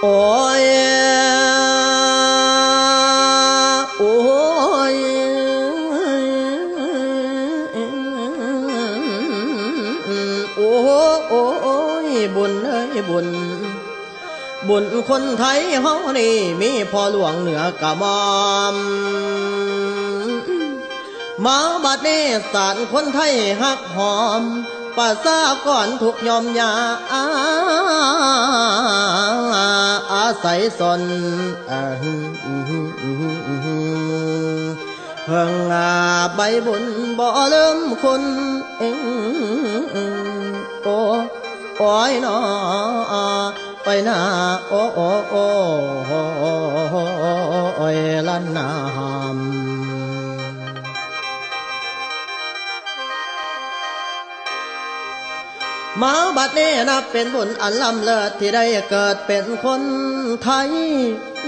โอ้ยโอ้ยโอ้โอ้ยบุญเอ้ยบุญบุญคนไทยเฮานี่มีพ่อหลวงเหนือกะมอมมาบัดนี้สารคนไทยฮักหอมภาษาก่อนถูกยอมยาอาศัยสนเพิ่งใบบุญบ่เริ่มคนโอ้โอ้ยนอไปหน้าโอ้โอ้โอ้โอ้ยลันนามมาบัดนี้นับเป็นบุญอันล้ำเลิศที่ได้เกิดเป็นคนไทย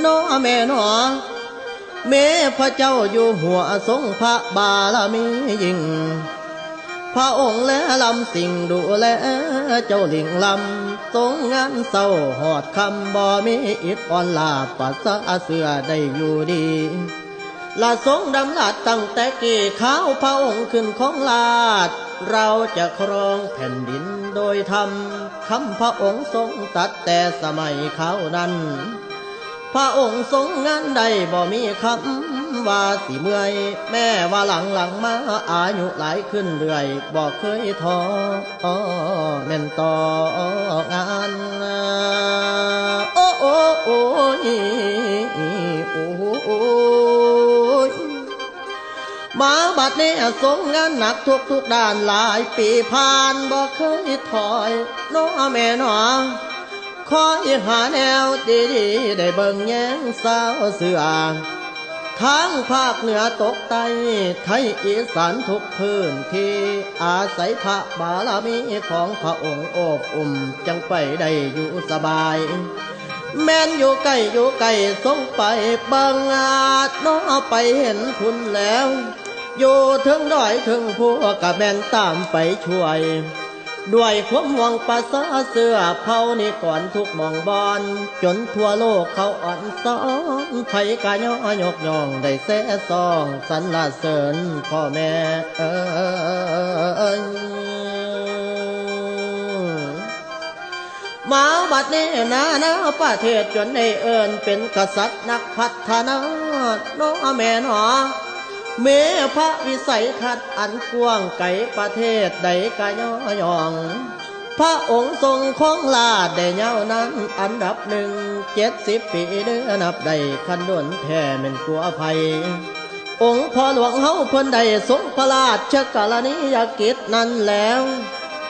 น้อแม่น้อเมื่อพระเจ้าอยู่หัวทรงพระบารมียิ่งพระองค์และลำสิ่งดูแลเจ้าหลิงลำทรงงานเศร้าหอดคำบ่มีอิดอ่อนลาปัสสะเสือได้อยู่ดีละทรงดำลาดตั้งแต่กี่ข้าวพระองค์ขึ้นของลาดเราจะครองแผ่นดินโดยธรรมคำพระองค์ทรงตัดแต่สมัยเขานั้นพระองค์ทรงงานใดบ่มีคำว่าสิเมื่อยแม่ว่าหลังมาอายุหลายขึ้นเรื่อยบ่เคยท้อแม่นต่องานโอ้โอ้โอ้ยโอ้โอ้ยมาบัดนี้ทรงงานหนักทุกด้านหลายปีผ่านบ่เคยถอยน้อแม่น้อคอยหาแนวดีๆได้เบิ่งแย้งสาวเสือทั้งภาคเหนือตกใต้ไทยอีสานทุกพื้นที่อาศัยพระบารมีของพระองค์โอบอุ่มจังไปได้อยู่สบายแม่นอยู่ใกล้ส่งไปเบิ่งน้อไปเห็นคุณแล้วอยู่ถึงดอยถึงภูก็แม่นตามไปช่วยด้วยความหวังภาษาเสือเผานี่ก่อนทุกมองบอนจนทั่วโลกเขาอ่อนซ้อนไผกะย่อยกย่องได้แซ่ซองสรรเสริญพ่อแม่มาบัดนี้นาประเทศจนได้เอิญเป็นกษัตริย์นักพัฒนาน้อแม่น้อเมพระวิสัยทัศน์อันกว้างไกลประเทศใดกะย่องพระองค์ทรงของลาดได้ยาวนานอันดับ70 ปีเดือนับได้คันด่วนแท้เป็นกลัวภัยองค์พ่อหลวงเฮาเพิ่นได้ทรงพระราชกรณียกิจนั้นแล้ว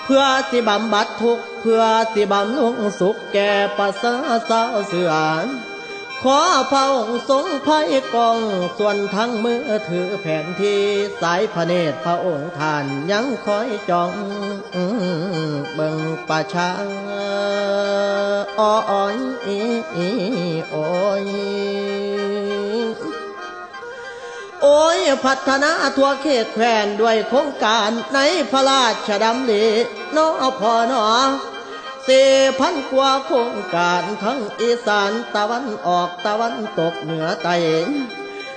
เพื่อสิบำบัดทุกข์เพื่อสิบำรุงสุขแก่ประชาชนเสือขอพระองค์ทรงไพ่กองส่วนทั้งมือถือแผนที่สายพระเนตรพระองค์ท่านยังคอยจ้องเบิ่งประชาอ้อยโอ้ยพัฒนาทั่วเขตแคว้นด้วยโครงการในพระราชดำริน้อพอน้อ4,000 กว่าโครงการทั้งอีสานตะวันออกตะวันตกเหนือใต้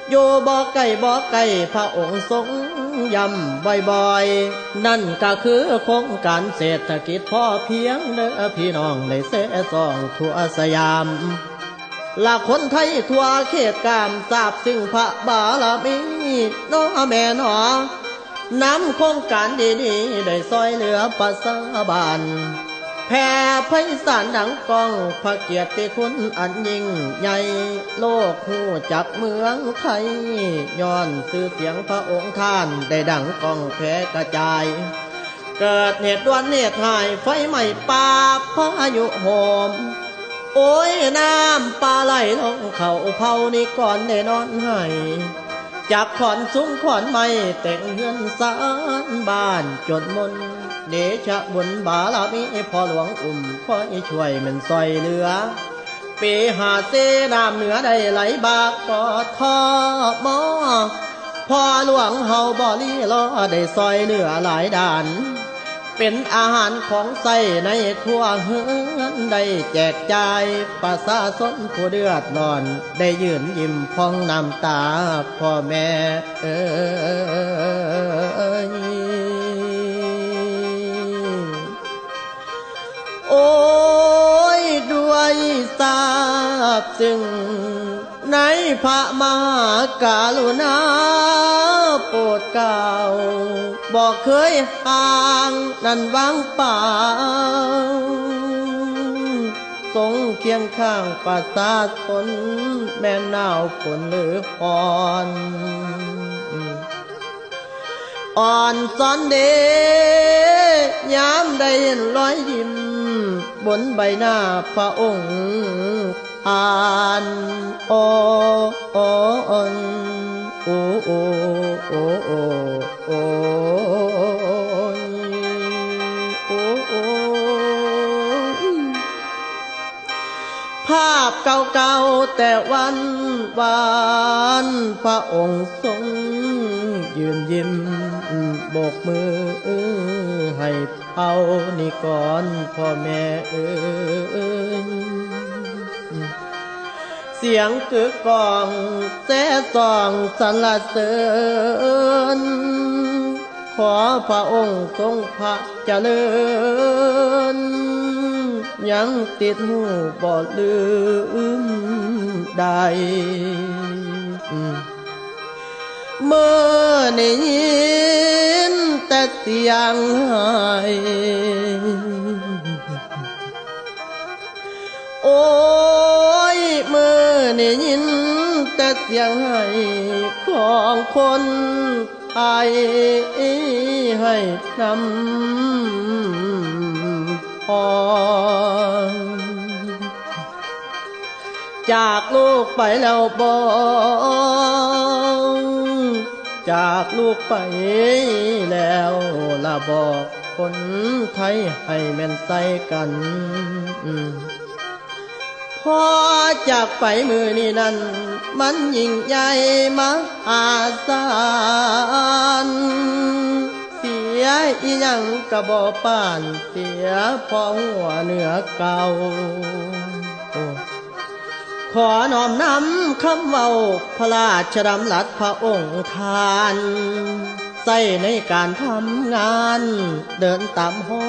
อยู่บ่ไกลพระองค์ทรงย้ำบ่อยๆนั่นก็คือโครงการเศรษฐกิจพอเพียงเด้อพี่น้องได้เสซองทั่วสยามละคนไทยทั่วเขตกามทราบซึ่งพระบารมีน้อแม่น้อนำโครงการดีๆได้ซอยเหลือประชาชนแผ่ไพศาลดังก้องพระเกียรติคุณอันยิ่งใหญ่โลกหูจักเมืองไทยย้อนชื่อเสียงพระองค์ท่านได้ดังก้องแผ่กระจายเกิดเหตุด่วนเหตุหายไฟไหม้ป่าพายุโหมโอ้ยน้ำปลาไหลลงเขาเผานี่ก่อนได้นอนให้จากขอนซุ้มขอนไม้แต่งเฮือนสานบ้านจนมนเดชะบุญบารมีพ่อหลวงคอยช่วยมันซอยเหลือปี54น้ำเหนือได้ไหลบากกอดทอมอพ่อหลวงเฮาบ่ลีรอได้ซอยเหลือหลายด่าน เป็นอาหารของใส่ในครัวเฮือนได้แจกจ่ายประชาชนผู้เดือดร้อนได้ยืนยิ้มพองน้ำตาพ่อแม่โอ้ยด้วยทราบซึ่งในพระมหากรุณาโปรดเกล้าบอกเคยห่างนั่นวางป่าทรงเคียงข้างประชาชนแม่หนาวฝนหรืออ่อนสอนเดยามได้เห็นรอยยิ้มบนใบหน้าพระองค์อ่านโอ้โอ้โอ้โอ้โอ้โอ้โอ้โอ้โอ้ภาพเก่าๆแต่วันวานพระองค์ทรงยืนยิ้มโบกมือให้เอานี่ก่อนพ่อแม่เสียงกึกก้องแซ่ซองสรรเสริญขอพระองค์ทรงพระเจริญยังติดหูบ่ลืมได้เมื่อได้ยินแต่เสียงไห้โอ้ยเมื่อได้ยินแต่เสียงไห้ของคนไทยให้นำพรจากลูกไปแล้วจากลูกไปแล้วละบอกคนไทยให้แม่นใส่กันพอจากไปมือนี้นั้นมันยิ่งใหญ่มหาศาลเสียอีหยังกะบ่ปานเสียพอหัวเหนือเก่าขอน้อมนำคำเว้าพระราชดำรัสพระองค์ท่านใส่ในการทำงานเดินตามห้อ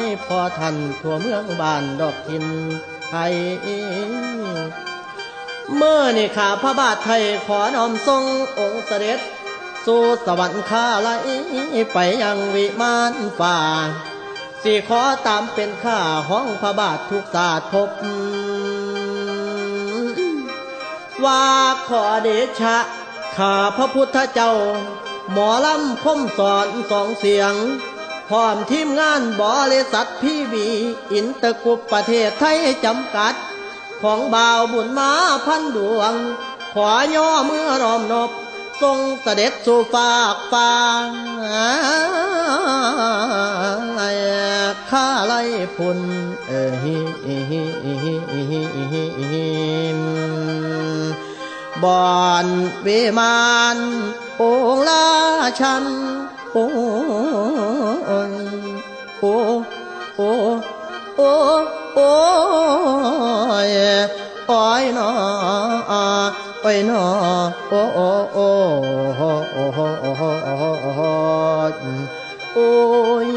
ยพอท่านทั่วเมืองบ้านดอกทินไทยเมื่อนี่ข้าพระบาทไทยขอน้อมทรงองค์เสด็จสู่สวรรคาลัยไปยังวิมานฟ้าสิขอตามเป็นข้าห้องพระบาททุกศาสตร์พบว่าขอเดชะข้าพระพุทธเจ้าหมอลำคมสอนสองเสียงพร้อมทีมงานบริษัทพีวีอินเตอร์กรุ๊ปประเทศไทยจำกัดของบ่าวบุญมาพันดวงขอย่อเมื่อรอมนบทรงเสด็จสู่ฟากฟ้าข้าไล่พุ่นบอนวิมานองค์ราชันโอ้โอ้โอ้โอ้โอ้ยโอ้ยนอโอ้ยนอโอ้โอ้โอ้โอ้โอ้โอ้โอ้โอ้ย